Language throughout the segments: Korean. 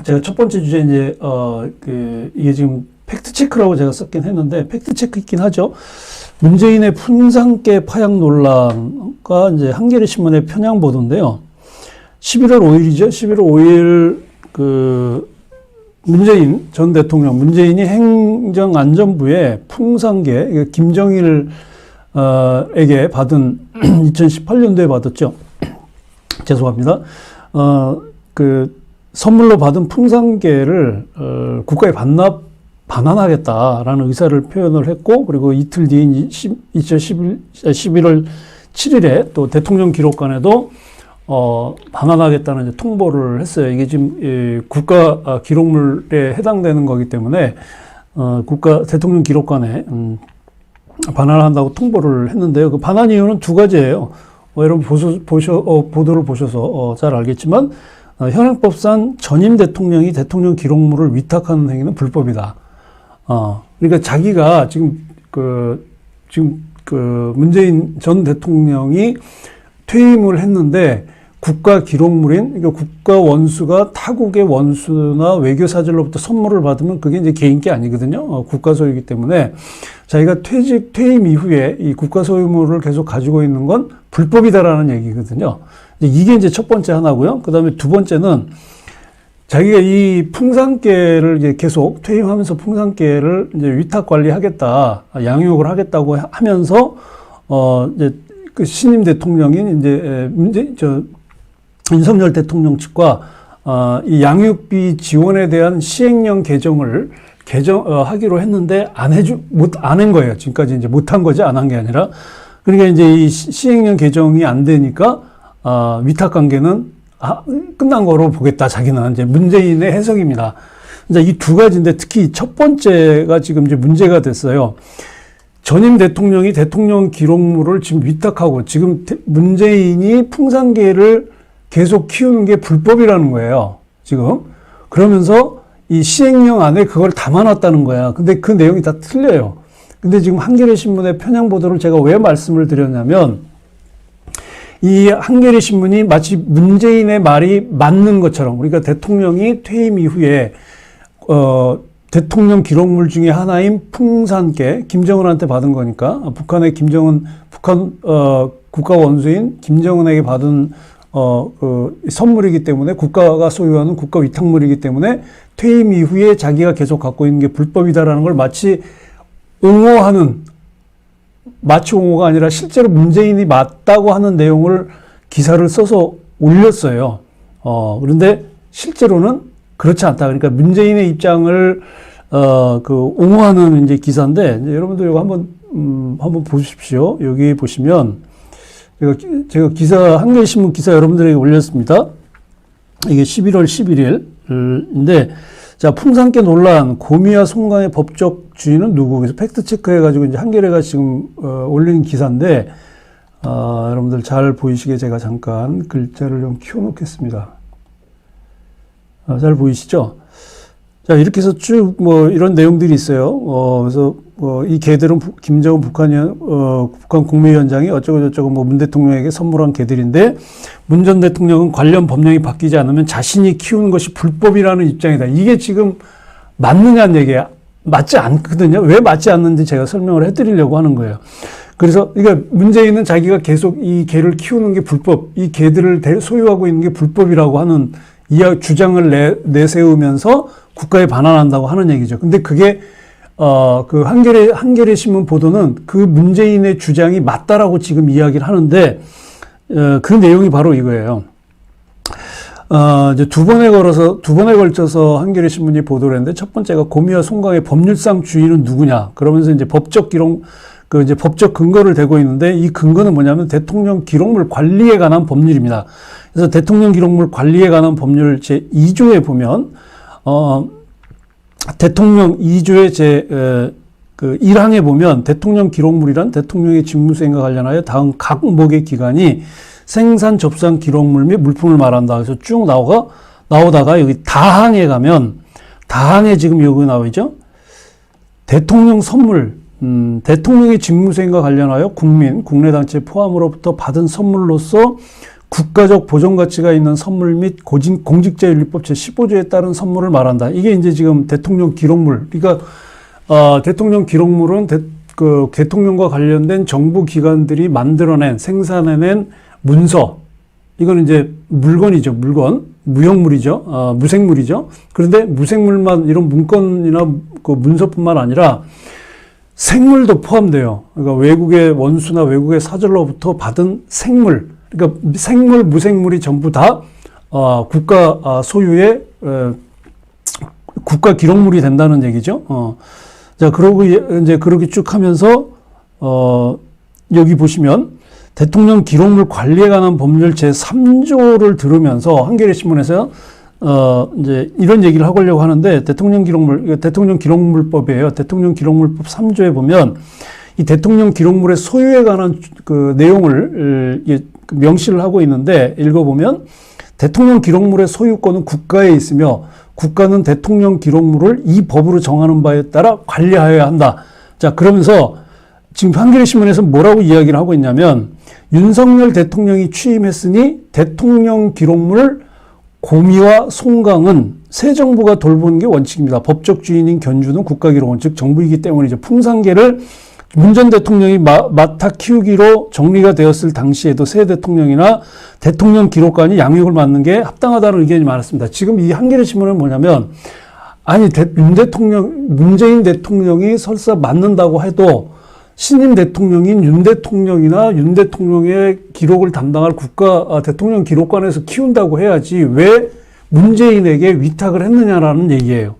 제가 첫 번째 주제 이제 이게 지금 팩트 체크라고 제가 썼긴 했는데 팩트 체크 있긴 하죠. 문재인의 풍산깨 파양 논란과 이제 한겨레 신문의 편향 보도인데요. 11월 5일이죠. 11월 5일 문재인 전 대통령, 문재인이 행정안전부에 풍산깨, 김정일에게 받은 2018년도에 받았죠. 죄송합니다. 선물로 받은 풍산깨를 국가에 반환하겠다라는 의사를 표현을 했고, 그리고 이틀 뒤인 11월 7일에 또 대통령 기록관에도 반환하겠다는 이제 통보를 했어요. 이게 지금 국가 기록물에 해당되는 거기 때문에 대통령 기록관에 반환한다고 통보를 했는데요. 그 반환 이유는 두 가지예요. 여러분 보도를 보셔서 잘 알겠지만 현행법상 전임 대통령이 대통령 기록물을 위탁하는 행위는 불법이다. 그러니까 자기가 지금 문재인 전 대통령이 퇴임을 했는데 국가 기록물인, 그러니까 국가 원수가 타국의 원수나 외교사절로부터 선물을 받으면 그게 이제 개인게 아니거든요. 국가 소유이기 때문에 자기가 퇴임 이후에 이 국가 소유물을 계속 가지고 있는 건 불법이다라는 얘기거든요. 이게 이제 첫 번째 하나고요. 그 다음에 두 번째는 자기가 이 풍산깨를 이제 계속 퇴임하면서 풍산깨를 이제 위탁 관리하겠다, 양육을 하겠다고 하면서, 이제 그 신임 대통령인 이제 윤석열 대통령 측과, 이 양육비 지원에 대한 시행령 개정을 하기로 했는데 안 한 거예요. 지금까지 이제 못한 거지, 안 한 게 아니라. 그러니까 이제 이 시행령 개정이 안 되니까, 위탁 관계는 끝난 거로 보겠다. 자기는 이제 문재인의 해석입니다. 이제 이 두 가지인데 특히 첫 번째가 지금 이제 문제가 됐어요. 전임 대통령이 대통령 기록물을 지금 위탁하고 지금 문재인이 풍산깨를 계속 키우는 게 불법이라는 거예요. 지금. 그러면서 이 시행령 안에 그걸 담아놨다는 거야. 근데 그 내용이 다 틀려요. 근데 지금 한겨레 신문의 편향 보도를 제가 왜 말씀을 드렸냐면 이 한겨레 신문이 마치 문재인의 말이 맞는 것처럼, 그러니까 대통령이 퇴임 이후에 대통령 기록물 중에 하나인 풍산깨, 김정은한테 받은 거니까 북한 국가 원수인 김정은에게 받은 선물이기 때문에 국가가 소유하는 국가 위탁물이기 때문에 퇴임 이후에 자기가 계속 갖고 있는 게 불법이다라는 걸 마치 옹호가 아니라 실제로 문재인이 맞다고 하는 내용을 기사를 써서 올렸어요. 그런데 실제로는 그렇지 않다. 그러니까 문재인의 입장을, 옹호하는 이제 기사인데, 이제 여러분들 이거 한번 보십시오. 여기 보시면, 제가 한겨레 신문 기사 여러분들에게 올렸습니다. 이게 11월 11일인데, 자, 풍산깨 논란, 고미와 송강의 법적 주인은 누구? 그래서 팩트 체크해가지고 이제 한겨레가 지금, 올린 기사인데, 여러분들 잘 보이시게 제가 잠깐 글자를 좀 키워놓겠습니다. 잘 보이시죠? 자, 이렇게 해서 쭉 이런 내용들이 있어요. 그래서 이 개들은 김정은 북한 국무위원장이 어쩌고저쩌고 문 대통령에게 선물한 개들인데 문 전 대통령은 관련 법령이 바뀌지 않으면 자신이 키우는 것이 불법이라는 입장이다. 이게 지금 맞느냐는 얘기야. 맞지 않거든요. 왜 맞지 않는지 제가 설명을 해드리려고 하는 거예요. 그래서 그러니까 문재인은 자기가 계속 이 개를 키우는 게 불법, 이 개들을 소유하고 있는 게 불법이라고 하는 주장을 내세우면서 국가에 반환한다고 하는 얘기죠. 근데 그게 그 한겨레 신문 보도는 그 문재인의 주장이 맞다라고 지금 이야기를 하는데 그 내용이 바로 이거예요. 이제 두 번에 걸쳐서 한겨레 신문이 보도를 했는데 첫 번째가 고미와 송강의 법률상 주인은 누구냐? 그러면서 이제 법적 근거를 대고 있는데 이 근거는 뭐냐면 대통령 기록물 관리에 관한 법률입니다. 그래서 대통령 기록물 관리에 관한 법률 제2조에 보면, 대통령 2조의 1항에 보면 대통령 기록물이란 대통령의 직무 수행과 관련하여 다음 각목의 기관이 생산, 접수한 기록물 및 물품을 말한다. 그래서 쭉 나오다가 여기 다항에 가면, 다항에 지금 여기 나오죠? 대통령 선물, 대통령의 직무 수행과 관련하여 국내 단체 포함으로부터 받은 선물로서 국가적 보존 가치가 있는 선물 및 공직자윤리법 제15조에 따른 선물을 말한다. 이게 이제 지금 대통령 기록물. 그러니까 대통령 기록물은 대통령과 관련된 정부 기관들이 만들어낸 생산해낸 문서. 이건 이제 물건이죠. 물건. 무형물이죠. 무생물이죠. 그런데 무생물만 이런 문건이나 그 문서뿐만 아니라 생물도 포함돼요. 그러니까 외국의 원수나 외국의 사절로부터 받은 생물. 그러니까 생물, 무생물이 전부 다 국가 소유의 국가 기록물이 된다는 얘기죠. 자, 그러고 이제 그렇게 쭉 하면서 여기 보시면 대통령 기록물 관리에 관한 법률 제3조를 들으면서 한겨레 신문에서 이제 이런 얘기를 하려고 하는데 대통령 기록물법이에요. 대통령 기록물법 3조에 보면 이 대통령 기록물의 소유에 관한 그 내용을 명시를 하고 있는데 읽어보면 대통령 기록물의 소유권은 국가에 있으며 국가는 대통령 기록물을 이 법으로 정하는 바에 따라 관리하여야 한다. 자, 그러면서 지금 한겨레 신문에서 뭐라고 이야기를 하고 있냐면 윤석열 대통령이 취임했으니 대통령 기록물 고미와 송강은 새 정부가 돌보는 게 원칙입니다. 법적 주인인 견주는 국가기록원, 즉 정부이기 때문이죠. 풍산계를 문 전 대통령이 맡아 키우기로 정리가 되었을 당시에도 새 대통령이나 대통령 기록관이 양육을 맡는 게 합당하다는 의견이 많았습니다. 지금 이 한겨레 신문은 뭐냐면, 아니, 문재인 대통령이 설사 맡는다고 해도 신임 대통령인 윤 대통령이나 윤 대통령의 기록을 담당할 국가 대통령 기록관에서 키운다고 해야지 왜 문재인에게 위탁을 했느냐라는 얘기예요.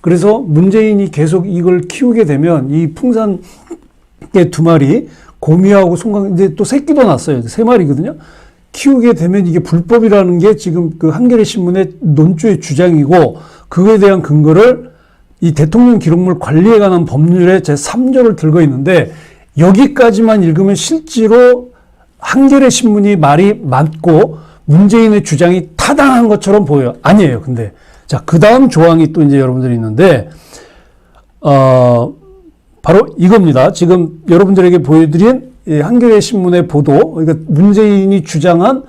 그래서 문재인이 계속 이걸 키우게 되면 이 풍산 두 마리, 고미하고 송강, 이제 또 새끼도 났어요. 세 마리거든요. 키우게 되면 이게 불법이라는 게 지금 그 한겨레 신문의 논조의 주장이고, 그거에 대한 근거를 이 대통령 기록물 관리에 관한 법률의 제3조를 들고 있는데, 여기까지만 읽으면 실제로 한겨레 신문이 말이 맞고 문재인의 주장이 타당한 것처럼 보여요. 아니에요. 근데 자, 그 다음 조항이 또 이제 여러분들이 있는데, 바로 이겁니다. 지금 여러분들에게 보여드린 한겨레 신문의 보도, 그러니까 문재인이 주장한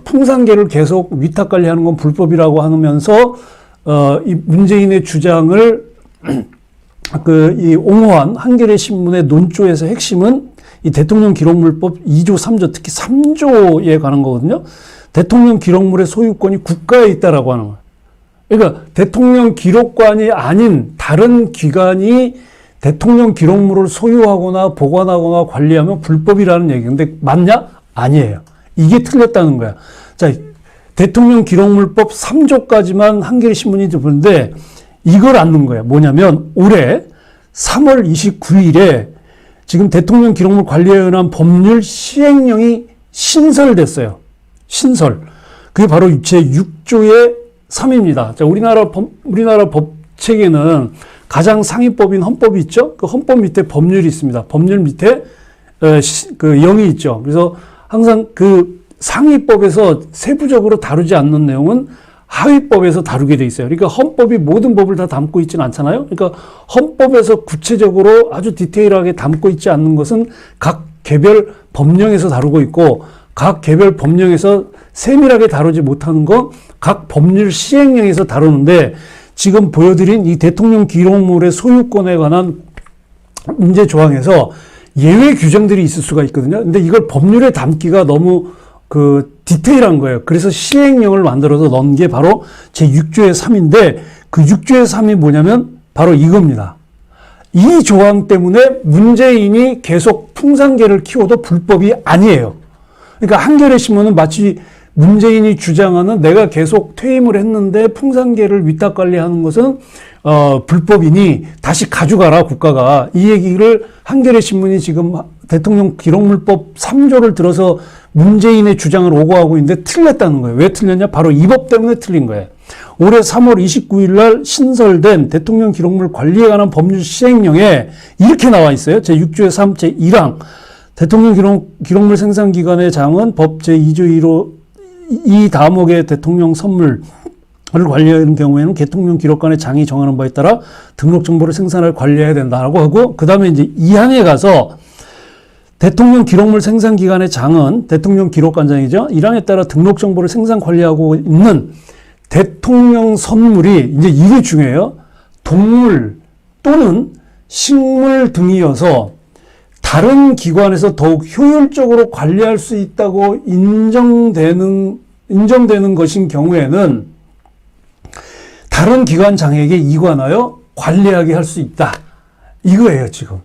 풍산계를 계속 위탁 관리하는 건 불법이라고 하면서 이 문재인의 주장을 이 옹호한 한겨레 신문의 논조에서 핵심은 이 대통령 기록물법 2조, 3조, 특히 3조에 관한 거거든요. 대통령 기록물의 소유권이 국가에 있다라고 하는 거예요. 그러니까 대통령 기록관이 아닌 다른 기관이 대통령 기록물을 소유하거나 보관하거나 관리하면 불법이라는 얘기인데 맞냐? 아니에요. 이게 틀렸다는 거야. 자, 대통령 기록물법 3조까지만 한겨레 신문이 보는데 이걸 안 넣은 거야. 뭐냐면 올해 3월 29일에 지금 대통령 기록물 관리에 관한 법률 시행령이 신설됐어요. 신설. 그게 바로 제6조의 3입니다. 자, 우리나라 법 체계는 가장 상위법인 헌법이 있죠. 그 헌법 밑에 법률이 있습니다. 법률 밑에 그 0이 있죠. 그래서 항상 그 상위법에서 세부적으로 다루지 않는 내용은 하위법에서 다루게 돼 있어요. 그러니까 헌법이 모든 법을 다 담고 있지는 않잖아요. 그러니까 헌법에서 구체적으로 아주 디테일하게 담고 있지 않는 것은 각 개별 법령에서 다루고 있고, 각 개별 법령에서 세밀하게 다루지 못하는 건 각 법률 시행령에서 다루는데, 지금 보여드린 이 대통령 기록물의 소유권에 관한 문제 조항에서 예외 규정들이 있을 수가 있거든요. 근데 이걸 법률에 담기가 너무 디테일한 거예요. 그래서 시행령을 만들어서 넣은 게 바로 제6조의 3인데, 그 6조의 3이 뭐냐면 바로 이겁니다. 이 조항 때문에 문재인이 계속 풍산계를 키워도 불법이 아니에요. 그러니까 한겨레 신문은 마치 문재인이 주장하는 내가 계속 퇴임을 했는데 풍산계를 위탁 관리하는 것은 불법이니 다시 가져가라 국가가, 이 얘기를 한겨레 신문이 지금 대통령 기록물법 3조를 들어서 문재인의 주장을 오고하고 있는데 틀렸다는 거예요. 왜 틀렸냐? 바로 이 법 때문에 틀린 거예요. 올해 3월 29일 날 신설된 대통령 기록물 관리에 관한 법률 시행령에 이렇게 나와 있어요. 제6조의 3, 제1항. 대통령 기록물 생산기관의 장은 법 제2조 1호 이 다목의 대통령 선물을 관리하는 경우에는 대통령 기록관의 장이 정하는 바에 따라 등록 정보를 생산하여 관리해야 된다라고 하고, 그 다음에 이제 2항에 가서 대통령 기록물 생산 기관의 장은 대통령 기록관장이죠. 일항에 따라 등록 정보를 생산 관리하고 있는 대통령 선물이 이제 이게 중요해요. 동물 또는 식물 등이어서 다른 기관에서 더욱 효율적으로 관리할 수 있다고 인정되는 것인 경우에는 다른 기관 장에게 이관하여 관리하게 할 수 있다. 이거예요, 지금.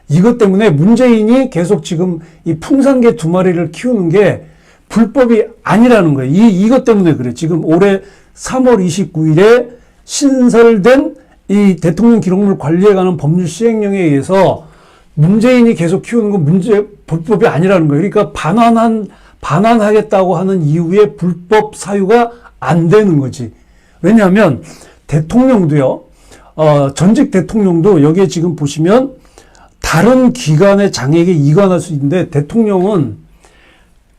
이것 때문에 문재인이 계속 지금 이 풍산개 2마리를 키우는 게 불법이 아니라는 거예요. 이것 때문에 그래. 지금 올해 3월 29일에 신설된 이 대통령 기록물 관리에 관한 법률 시행령에 의해서 문재인이 계속 키우는 건 불법이 아니라는 거예요. 그러니까 반환하겠다고 하는 이후에 불법 사유가 안 되는 거지. 왜냐하면 대통령도요, 전직 대통령도 여기에 지금 보시면 다른 기관의 장에게 이관할 수 있는데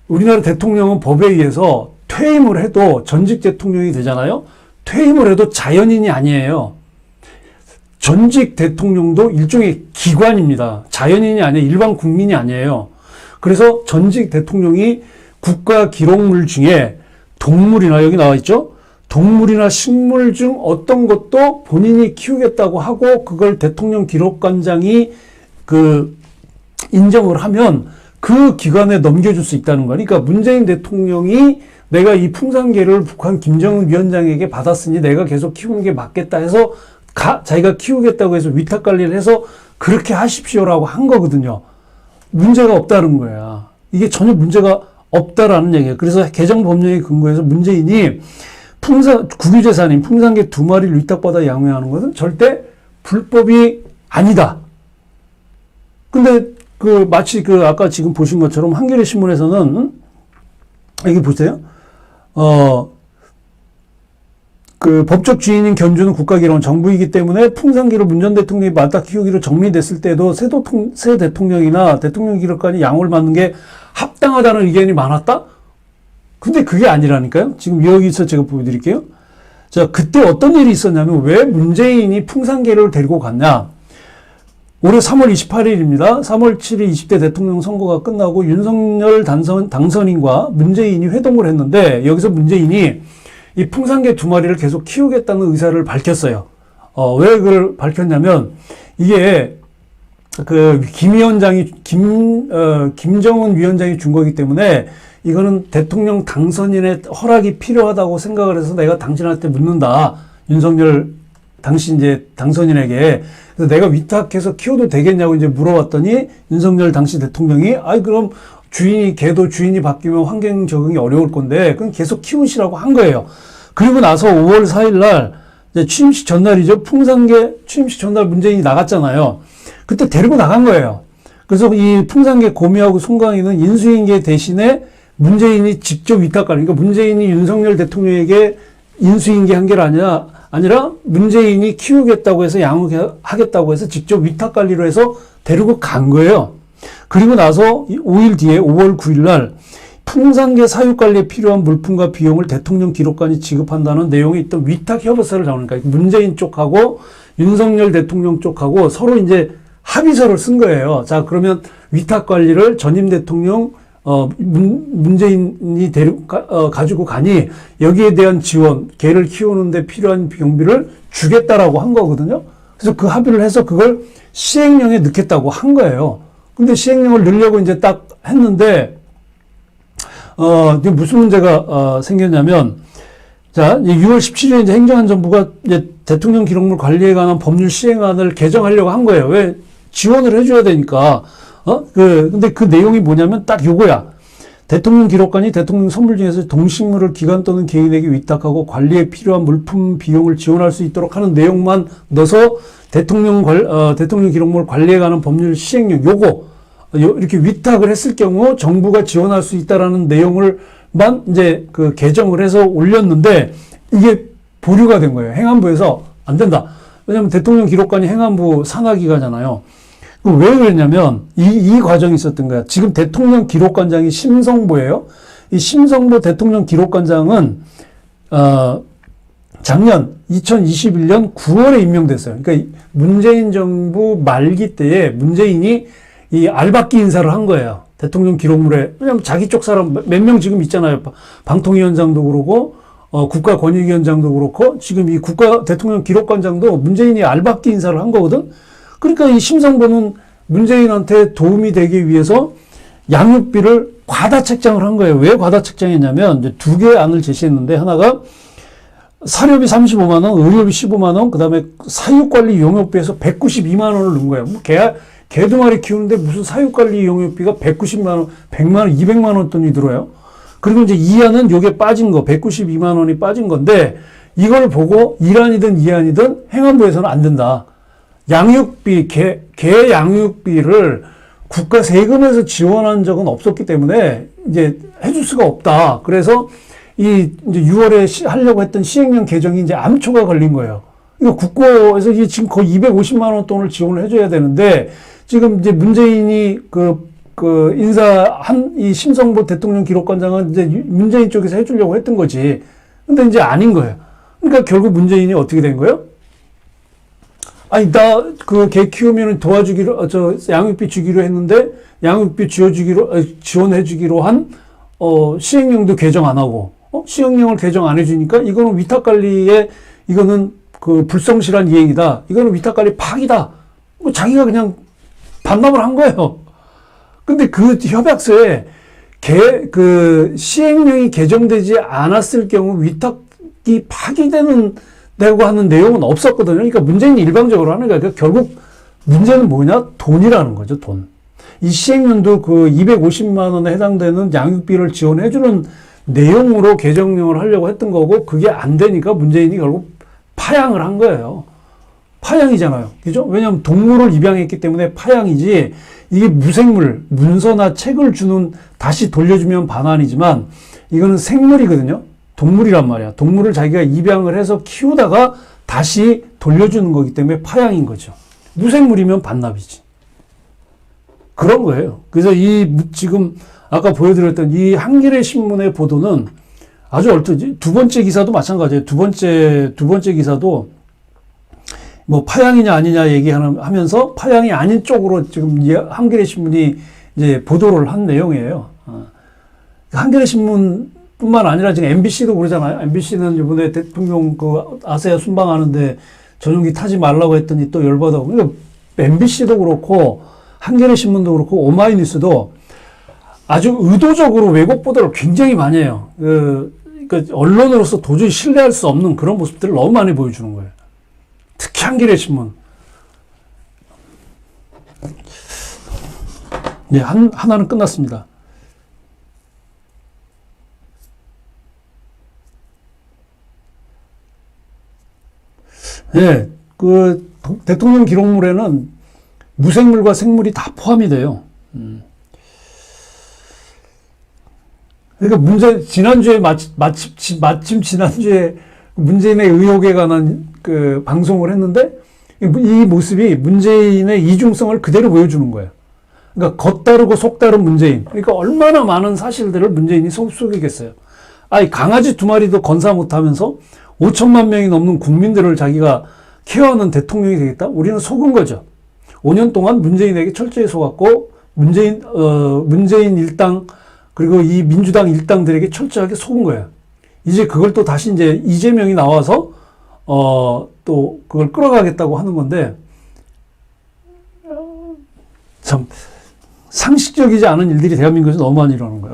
우리나라 대통령은 법에 의해서 퇴임을 해도 전직 대통령이 되잖아요. 퇴임을 해도 자연인이 아니에요. 전직 대통령도 일종의 기관입니다. 자연인이 아니에요. 일반 국민이 아니에요. 그래서 전직 대통령이 국가 기록물 중에 동물이나 여기 나와 있죠. 동물이나 식물 중 어떤 것도 본인이 키우겠다고 하고 그걸 대통령 기록관장이 인정을 하면 그 기관에 넘겨줄 수 있다는 거니까 그러니까 문재인 대통령이 내가 이 풍산개를 북한 김정은 위원장에게 받았으니 내가 계속 키우는 게 맞겠다 해서 자기가 키우겠다고 해서 위탁 관리를 해서 그렇게 하십시오라고 한 거거든요. 문제가 없다는 거야. 이게 전혀 문제가 없다라는 얘기예요. 그래서 개정 법령에 근거해서 문재인이 국유재산인 풍산개 2마리를 위탁받아 양육하는 것은 절대 불법이 아니다. 근데 마치 아까 지금 보신 것처럼 한겨레 신문에서는 여기 보세요. 법적 주인인 견주는 국가기록원 정부이기 때문에 풍산개를 문 전 대통령이 맡아 키우기로 정리됐을 때도 새 대통령이나 대통령 기록관이 양호를 맡는 게 합당하다는 의견이 많았다? 근데 그게 아니라니까요. 지금 여기서 제가 보여드릴게요. 자, 그때 어떤 일이 있었냐면 왜 문재인이 풍산개를 데리고 갔냐? 올해 3월 28일입니다. 3월 7일 20대 대통령 선거가 끝나고 윤석열 당선인과 문재인이 회동을 했는데 여기서 문재인이 이 풍산개 2마리를 계속 키우겠다는 의사를 밝혔어요. 왜 그걸 밝혔냐면 이게 김정은 위원장이 준 거기 때문에 이거는 대통령 당선인의 허락이 필요하다고 생각을 해서 내가 당신한테 묻는다. 윤석열 당시 이제 당선인에게. 그래서 내가 위탁해서 키워도 되겠냐고 이제 물어봤더니 윤석열 당시 대통령이 그럼 개도 주인이 바뀌면 환경 적응이 어려울 건데 그럼 계속 키우시라고 한 거예요. 그리고 나서 5월 4일 날 이제 취임식 전날이죠. 풍산개 취임식 전날 문재인이 나갔잖아요. 그때 데리고 나간 거예요. 그래서 이 풍산개 고미하고 송강이는 인수인계 대신에 문재인이 직접 위탁 관리, 그러니까 문재인이 윤석열 대통령에게 인수인계한 게 아니라 문재인이 키우겠다고 해서 양육하겠다고 해서 직접 위탁 관리로 해서 데리고 간 거예요. 그리고 나서 5일 뒤에 5월 9일 날 풍산개 사육 관리에 필요한 물품과 비용을 대통령 기록관이 지급한다는 내용이 있던 위탁 협의서를 나오니까 문재인 쪽하고 윤석열 대통령 쪽하고 서로 이제 합의서를 쓴 거예요. 자, 그러면 위탁 관리를 전임 대통령 문재인이 가지고 가니 여기에 대한 지원, 개를 키우는데 필요한 경비를 주겠다라고 한 거거든요. 그래서 그 합의를 해서 그걸 시행령에 넣겠다고 한 거예요. 근데 시행령을 넣으려고 이제 딱 했는데, 무슨 문제가 생겼냐면, 자, 6월 17일에 이제 행정안전부가 이제 대통령 기록물 관리에 관한 법률 시행안을 개정하려고 한 거예요. 왜? 지원을 해줘야 되니까. 근데 그 내용이 뭐냐면 딱 요거야. 대통령 기록관이 대통령 선물 중에서 동식물을 기관 또는 개인에게 위탁하고 관리에 필요한 물품 비용을 지원할 수 있도록 하는 내용만 넣어서 대통령 기록물 관리에 관한 법률 시행령 이렇게 위탁을 했을 경우 정부가 지원할 수 있다라는 내용을만 이제 개정을 해서 올렸는데 이게 보류가 된 거예요. 행안부에서 안 된다. 왜냐하면 대통령 기록관이 행안부 산하기관이잖아요. 왜 그랬냐면 이 과정이 있었던 거야. 지금 대통령 기록관장이 심성보예요. 이 심성보 대통령 기록관장은 작년 2021년 9월에 임명됐어요. 그러니까 문재인 정부 말기 때에 문재인이 이 알박기 인사를 한 거예요. 대통령 기록물에. 왜냐면 자기 쪽 사람 몇 명 지금 있잖아요. 방통위원장도 그러고, 국가권익위원장도 그렇고, 지금 이 대통령 기록관장도 문재인이 알박기 인사를 한 거거든? 그러니까 이 심상보는 문재인한테 도움이 되기 위해서 양육비를 과다 책정을 한 거예요. 왜 과다 책정했냐면, 이제 두 개의 안을 제시했는데, 하나가 사료비 35만 원, 의료비 15만 원, 그 다음에 사육관리 용역비에서 192만 원을 넣은 거예요. 개 두 마리 키우는데 무슨 사육관리 용역비가 190만 원, 100만 원, 200만 원 돈이 들어요. 그리고 이제 2안은 요게 빠진 거, 192만 원이 빠진 건데, 이걸 보고 1안이든 2안이든 행안부에서는 안 된다. 양육비, 개 양육비를 국가 세금에서 지원한 적은 없었기 때문에 이제 해줄 수가 없다. 그래서 이제 6월에 하려고 했던 시행령 개정이 이제 암초가 걸린 거예요. 이거 국고에서 이게 지금 거의 250만 원 돈을 지원을 해줘야 되는데, 지금 이제 문재인이 인사한 이 심성보 대통령 기록관장은 이제 문재인 쪽에서 해주려고 했던 거지. 근데 이제 아닌 거예요. 그러니까 결국 문재인이 어떻게 된 거예요? 아니, 개 키우면 도와주기로, 양육비 주기로 했는데, 양육비 지원해주기로 한, 시행령도 개정 안 하고, 시행령을 개정 안 해주니까, 이거는 위탁관리에, 이거는 불성실한 이행이다. 이거는 위탁관리 파기다. 뭐 자기가 그냥 반납을 한 거예요. 근데 그 협약서에, 시행령이 개정되지 않았을 경우 위탁이 파기되고 하는 내용은 없었거든요. 그러니까 문재인이 일방적으로 하는 거예요. 그러니까 결국 문제는 뭐냐? 돈이라는 거죠, 돈. 이 시행령도 250만 원에 해당되는 양육비를 지원해주는 내용으로 개정령을 하려고 했던 거고, 그게 안 되니까 문재인이 결국 파양을 한 거예요. 파양이잖아요. 그죠? 왜냐하면 동물을 입양했기 때문에 파양이지, 이게 무생물, 문서나 책을 다시 돌려주면 반환이지만, 이거는 생물이거든요. 동물이란 말이야. 동물을 자기가 입양을 해서 키우다가 다시 돌려주는 거기 때문에 파양인 거죠. 무생물이면 반납이지. 그런 거예요. 그래서 지금 아까 보여드렸던 이 한겨레 신문의 보도는 아주 두 번째 기사도 마찬가지예요. 두 번째 기사도 뭐 파양이냐 아니냐 얘기하면서 파양이 아닌 쪽으로 지금 한겨레 신문이 이제 보도를 한 내용이에요. 한겨레 신문 뿐만 아니라 지금 MBC도 그러잖아요. MBC는 이번에 대통령 아세아 순방하는데 전용기 타지 말라고 했더니 또 열받아. 그러니까 MBC도 그렇고 한겨레 신문도 그렇고 오마이뉴스도 아주 의도적으로 왜곡 보도를 굉장히 많이 해요. 그러니까 언론으로서 도저히 신뢰할 수 없는 그런 모습들을 너무 많이 보여주는 거예요. 특히 한겨레 신문. 네, 하나는 끝났습니다. 네, 대통령 기록물에는 무생물과 생물이 다 포함이 돼요. 그러니까 지난주에 마침 지난주에 문재인의 의혹에 관한 방송을 했는데, 이 모습이 문재인의 이중성을 그대로 보여주는 거예요. 그러니까 겉다르고 속다른 문재인. 그러니까 얼마나 많은 사실들을 문재인이 속이겠어요. 아니, 강아지 두 마리도 건사 못하면서 5천만 명이 넘는 국민들을 자기가 케어하는 대통령이 되겠다? 우리는 속은 거죠. 5년 동안 문재인에게 철저히 속았고, 문재인 일당, 그리고 이 민주당 일당들에게 철저하게 속은 거예요. 이제 그걸 또 다시 이제 이재명이 나와서, 또 그걸 끌어가겠다고 하는 건데, 참, 상식적이지 않은 일들이 대한민국에서 너무 많이 일어나는 거예요.